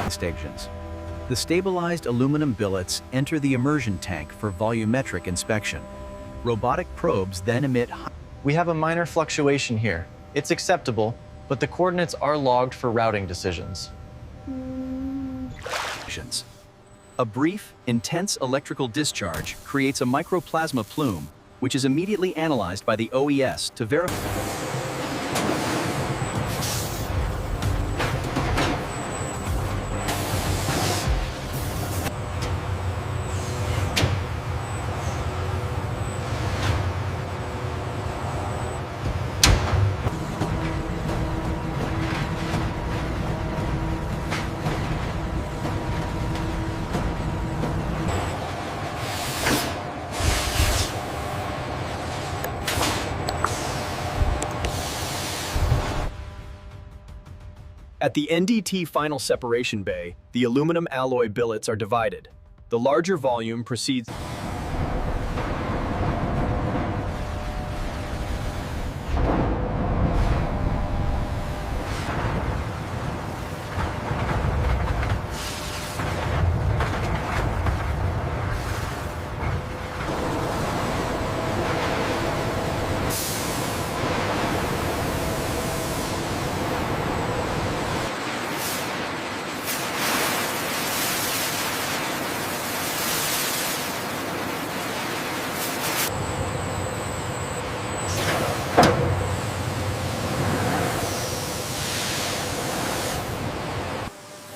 stations. The stabilized aluminum billets enter the immersion tank for volumetric inspection. Robotic probes then emit. We have a minor fluctuation here. It's acceptable, but the coordinates are logged for routing decisions. A brief, intense electrical discharge creates a microplasma plume, which is immediately analyzed by the OES to verify. At the NDT final separation bay, the aluminum alloy billets are divided. The larger volume proceeds.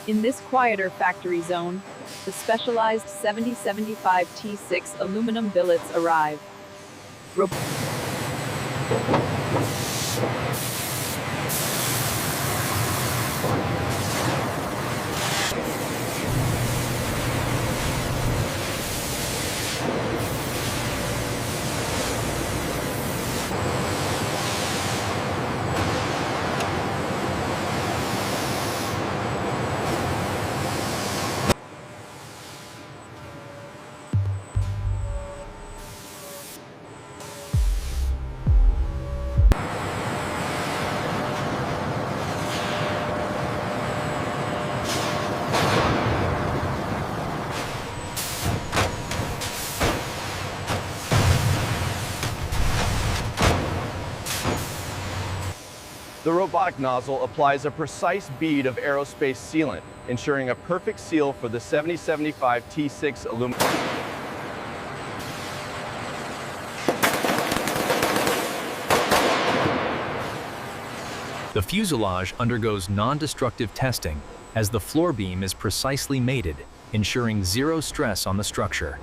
In this quieter factory zone, the specialized 7075 T6 aluminum billets arrive. The robotic nozzle applies a precise bead of aerospace sealant, ensuring a perfect seal for the 7075 T6 aluminum. The fuselage undergoes non-destructive testing as the floor beam is precisely mated, ensuring zero stress on the structure.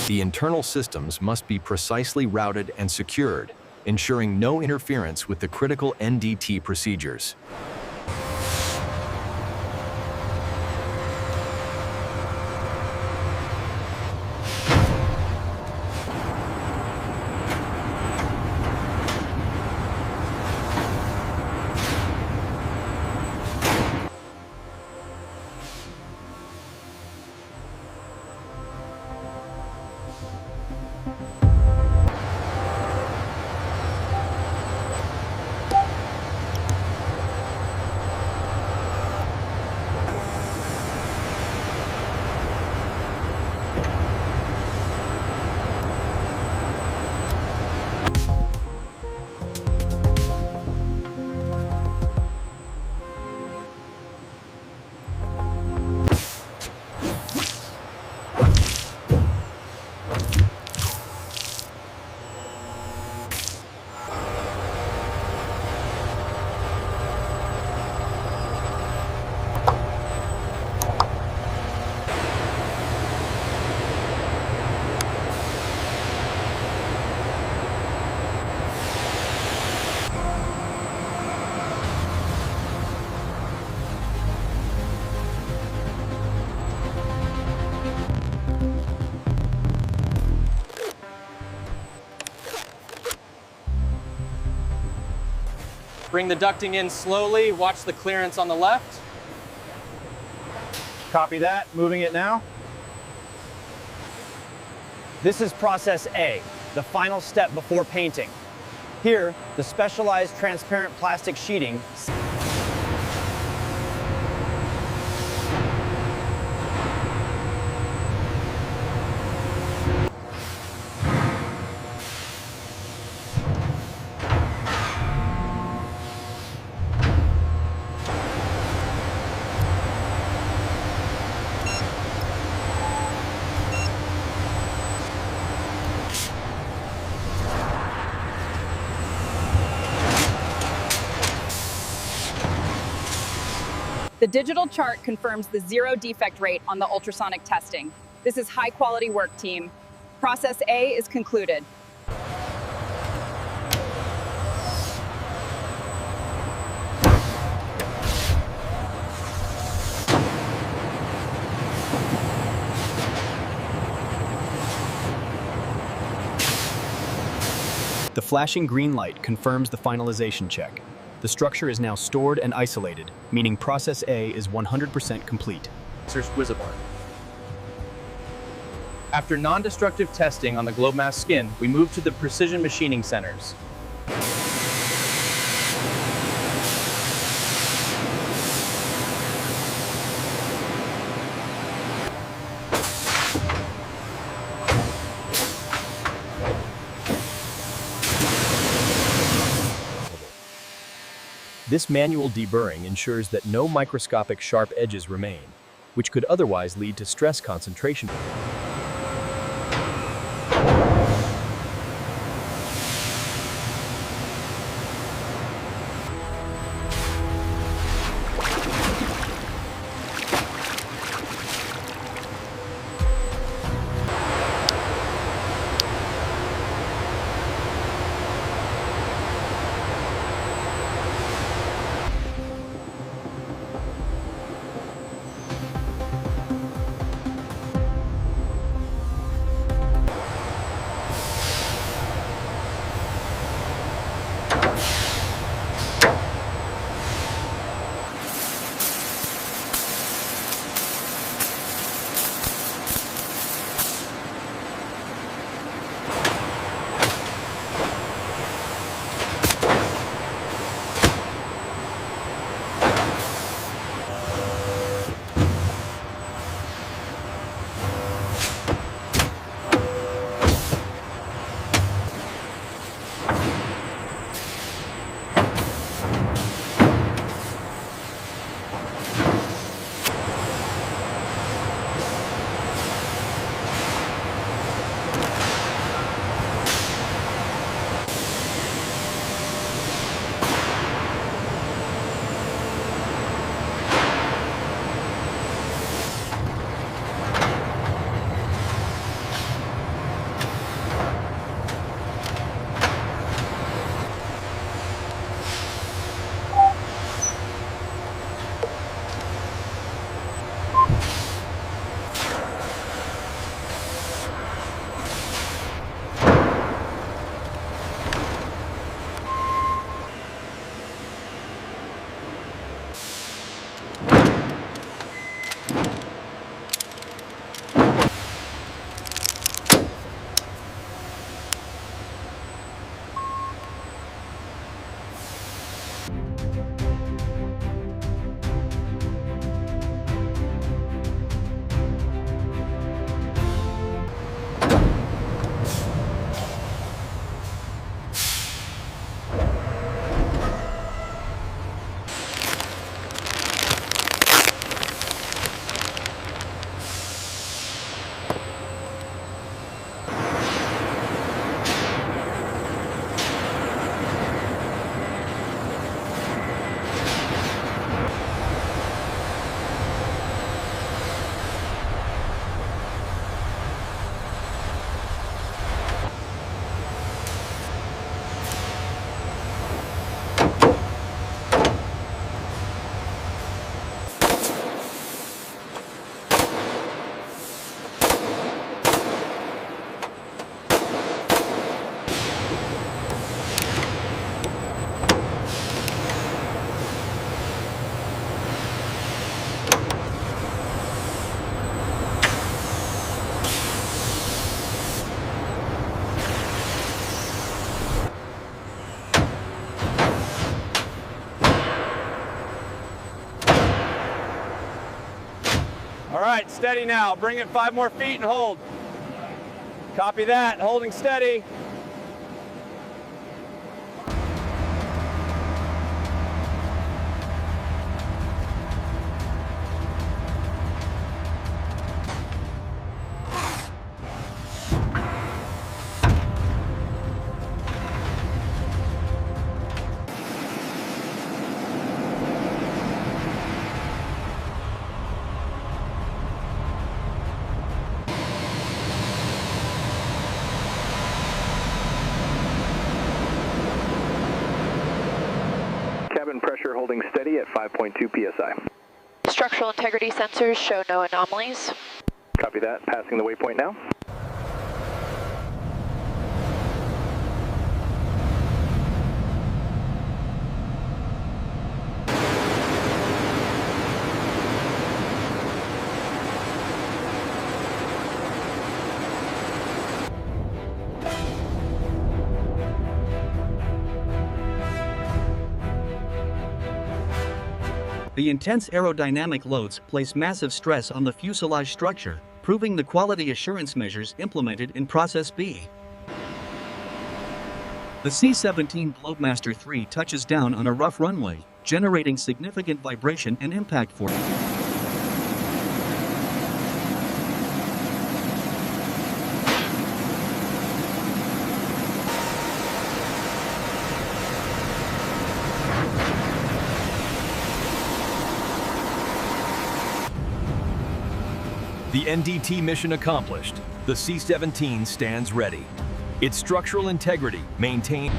The internal systems must be precisely routed and secured, ensuring no interference with the critical NDT procedures. Bring the ducting in slowly, watch the clearance on the left. Copy that, moving it now. This is process A, the final step before painting. Here, the specialized transparent plastic sheeting The digital chart confirms the zero defect rate on the ultrasonic testing. This is high quality work, team. Process A is concluded. The flashing green light confirms the finalization check. The structure is now stored and isolated, meaning process A is 100% complete. After non-destructive testing on the Globemaster skin, we move to the precision machining centers. This manual deburring ensures that no microscopic sharp edges remain, which could otherwise lead to stress concentration. All right, steady now. Bring it 5 more feet and hold. Copy that, holding steady. Cabin pressure holding steady at 5.2 psi. Structural integrity sensors show no anomalies. Copy that. Passing the waypoint now. The intense aerodynamic loads place massive stress on the fuselage structure, proving the quality assurance measures implemented in Process B. The C-17 Globemaster III touches down on a rough runway, generating significant vibration and impact force. The NDT mission accomplished. The C-17 stands ready. Its structural integrity maintained.